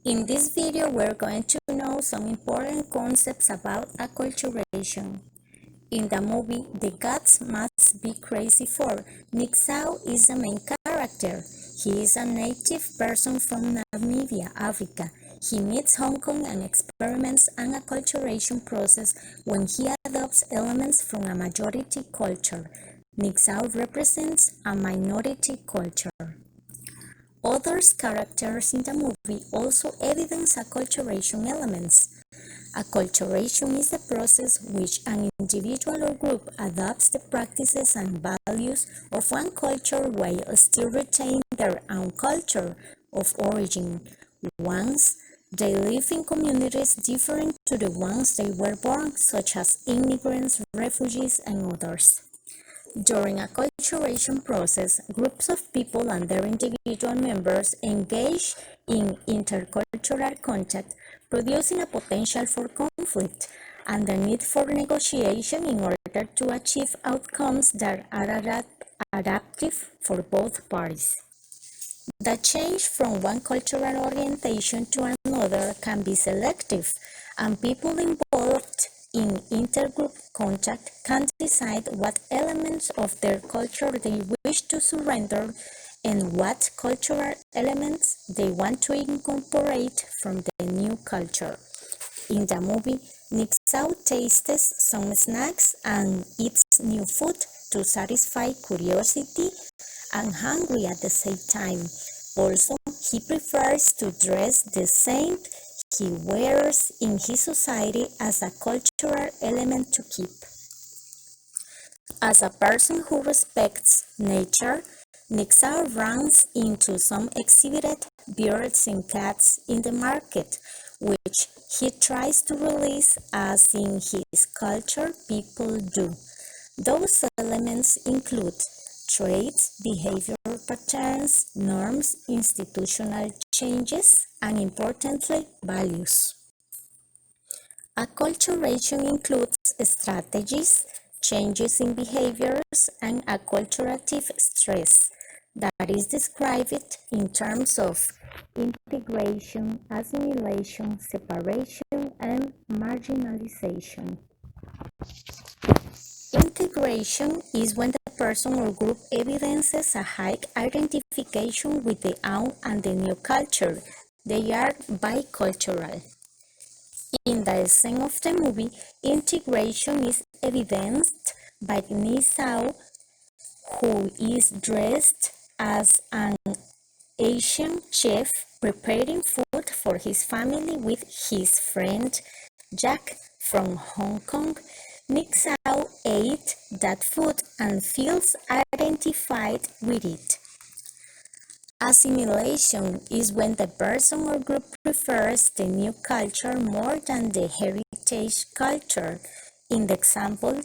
In this video, we're going to know some important concepts about acculturation. In the movie The Gods Must Be Crazy for, Nick Sao is the main character. He is a native person from Namibia, Africa. He meets Hong Kong and experiments an acculturation process when he adopts elements from a majority culture. Nick Sao represents a minority culture. Other characters in the movie also evidence acculturation elements. Acculturation is the process which an individual or group adopts the practices and values of one culture while still retaining their own culture of origin. Once they live in communities different to the ones they were born, such as immigrants, refugees, and others. During a acculturation process, groups of people and their individual members engage in intercultural contact, producing a potential for conflict and the need for negotiation in order to achieve outcomes that are adaptive for both parties. The change from one cultural orientation to another can be selective, and people involved in intergroup contact can decide what elements of their culture they wish to surrender and what cultural elements they want to incorporate from the new culture. In the movie, Nick Sao tastes some snacks and eats new food to satisfy curiosity and hungry at the same time. Also, he prefers to dress the same he wears in his society as a cultural element to keep. As a person who respects nature, Nixa runs into some exhibited birds and cats in the market, which he tries to release as in his culture people do. Those elements include traits, behavior patterns, norms, institutional changes, and importantly, values. Acculturation includes strategies, changes in behaviors, and acculturative stress that is described in terms of integration, assimilation, separation, and marginalization. Integration is when the person or group evidences a high identification with the own and the new culture. They are bicultural. In the scene of the movie, integration is evidenced by Nisao, who is dressed as an Asian chef preparing food for his family with his friend Jack from Hong Kong. Nick Sao ate that food and feels identified with it. Assimilation is when the person or group prefers the new culture more than the heritage culture. In the example,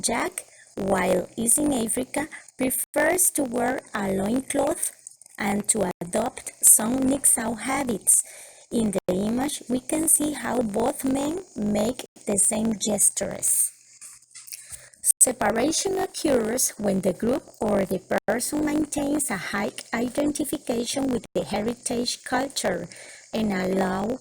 Jack, while is in Africa, prefers to wear a loincloth and to adopt some Nixau habits. In the image, we can see how both men make the same gestures. Separation occurs when the group or the person maintains a high identification with the heritage culture and allow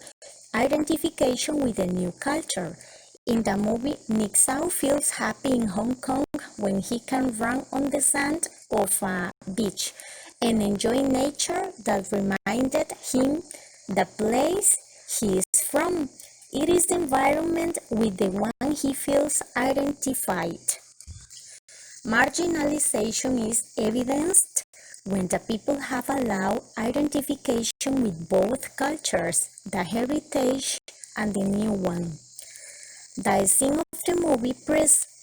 identification with the new culture. In the movie, Nick Sao feels happy in Hong Kong when he can run on the sand of a beach and enjoy nature that reminded him the place he is from. It is the environment with the one he feels identified. Marginalization is evidenced when the people have allowed identification with both cultures, the heritage and the new one. The scene of the movie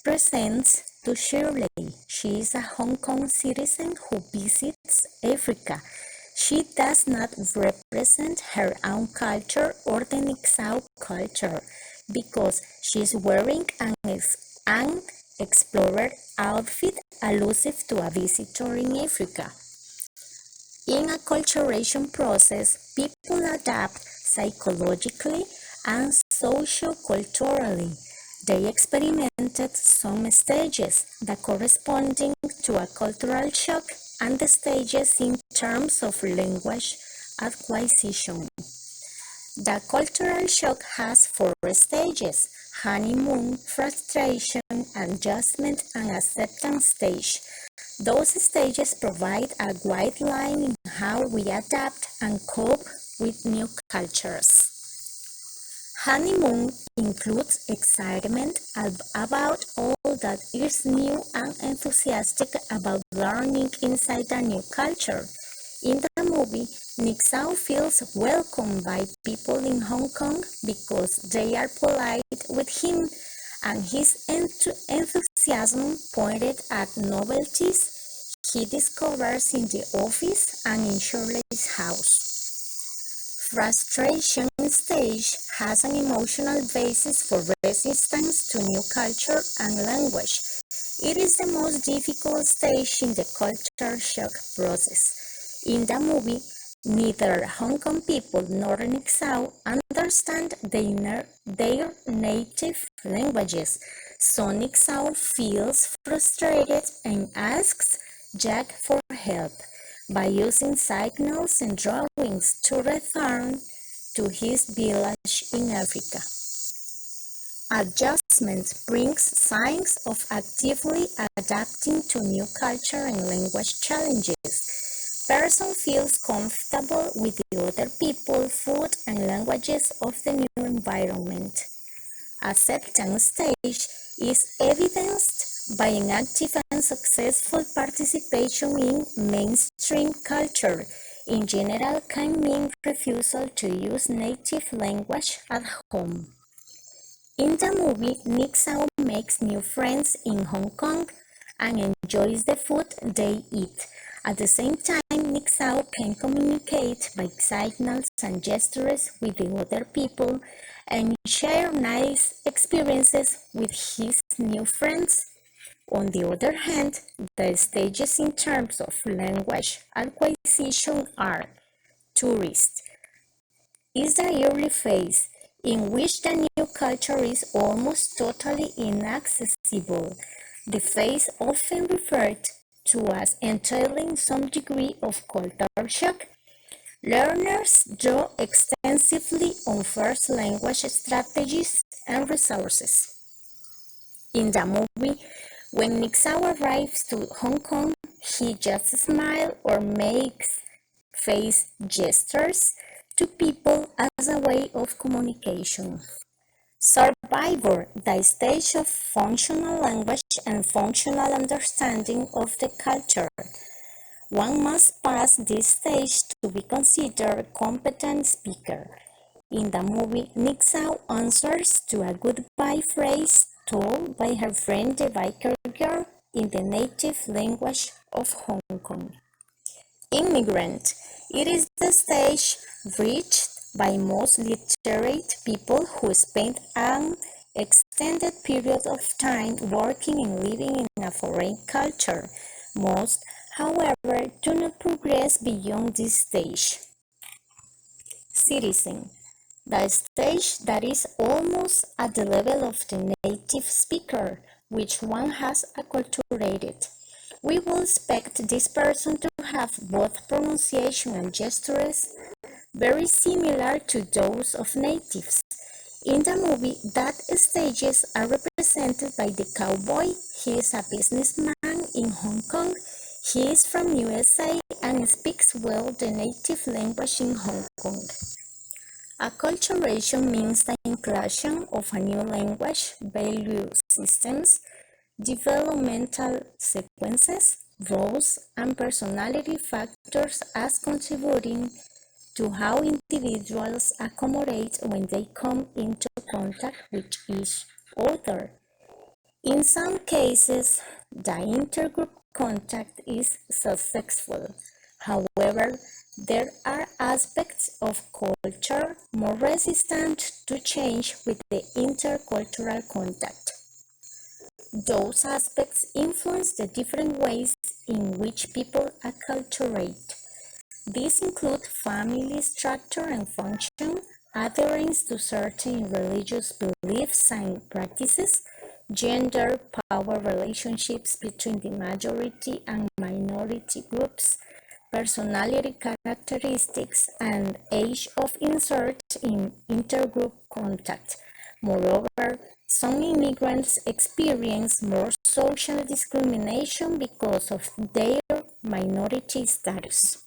presents to Shirley. She is a Hong Kong citizen who visits Africa. She does not represent her own culture or the Nixau culture because she is wearing an explorer outfit allusive to a visitor in Africa. In a acculturation process, people adapt psychologically and socio-culturally. They experimented some stages, the corresponding to a cultural shock and the stages in terms of language acquisition. The cultural shock has four stages: honeymoon, frustration, adjustment, and acceptance stage. Those stages provide a guideline in how we adapt and cope with new cultures. Honeymoon includes excitement about all that is new and enthusiastic about learning inside a new culture. In the movie, Nixao feels welcomed by people in Hong Kong because they are polite with him, and his enthusiasm pointed at novelties he discovers in the office and in Shirley's house. Frustration stage has an emotional basis for resistance to new culture and language. It is the most difficult stage in the culture shock process. In the movie, neither Hong Kong people nor Nixao understand their native languages, so Nixao feels frustrated and asks Jack for help by using signals and drawings to return to his village in Africa. Adjustment brings signs of actively adapting to new culture and language challenges. Person feels comfortable with the other people, food, and languages of the new environment. Acceptance stage is evidenced by an active and successful participation in mainstream culture. In general, can mean refusal to use native language at home. In the movie, Nixao makes new friends in Hong Kong and enjoys the food they eat. At the same time, Nixao can communicate by signals and gestures with the other people and share nice experiences with his new friends. On the other hand, the stages in terms of language acquisition are: tourist is the early phase, in which the new culture is almost totally inaccessible. The phase often referred to as entailing some degree of culture shock. Learners draw extensively on first language strategies and resources. In the movie, when Nixao arrives to Hong Kong, he just smiles or makes face gestures to people as a way of communication. Survivor, the stage of functional language and functional understanding of the culture. One must pass this stage to be considered a competent speaker. In the movie, Nixao answers to a goodbye phrase told by her friend the biker girl in the native language of Hong Kong. Immigrant. It is the stage reached by most literate people who spend an extended period of time working and living in a foreign culture. Most, however, do not progress beyond this stage. Citizen. The stage that is almost at the level of the native speaker, which one has acculturated. We will expect this person to have both pronunciation and gestures very similar to those of natives. In the movie, that stages are represented by the cowboy. He is a businessman in Hong Kong. He is from USA and speaks well the native language in Hong Kong. Acculturation means the inclusion of a new language, value systems, developmental sequences, roles, and personality factors as contributing to how individuals accommodate when they come into contact with each other. In some cases, the intergroup contact is successful. However, there are aspects of culture more resistant to change with the intercultural contact. Those aspects influence the different ways in which people acculturate. These include family structure and function, adherence to certain religious beliefs and practices, gender, power relationships between the majority and minority groups, personality characteristics, and age of insert in intergroup contact. Moreover, some immigrants experience more social discrimination because of their minority status.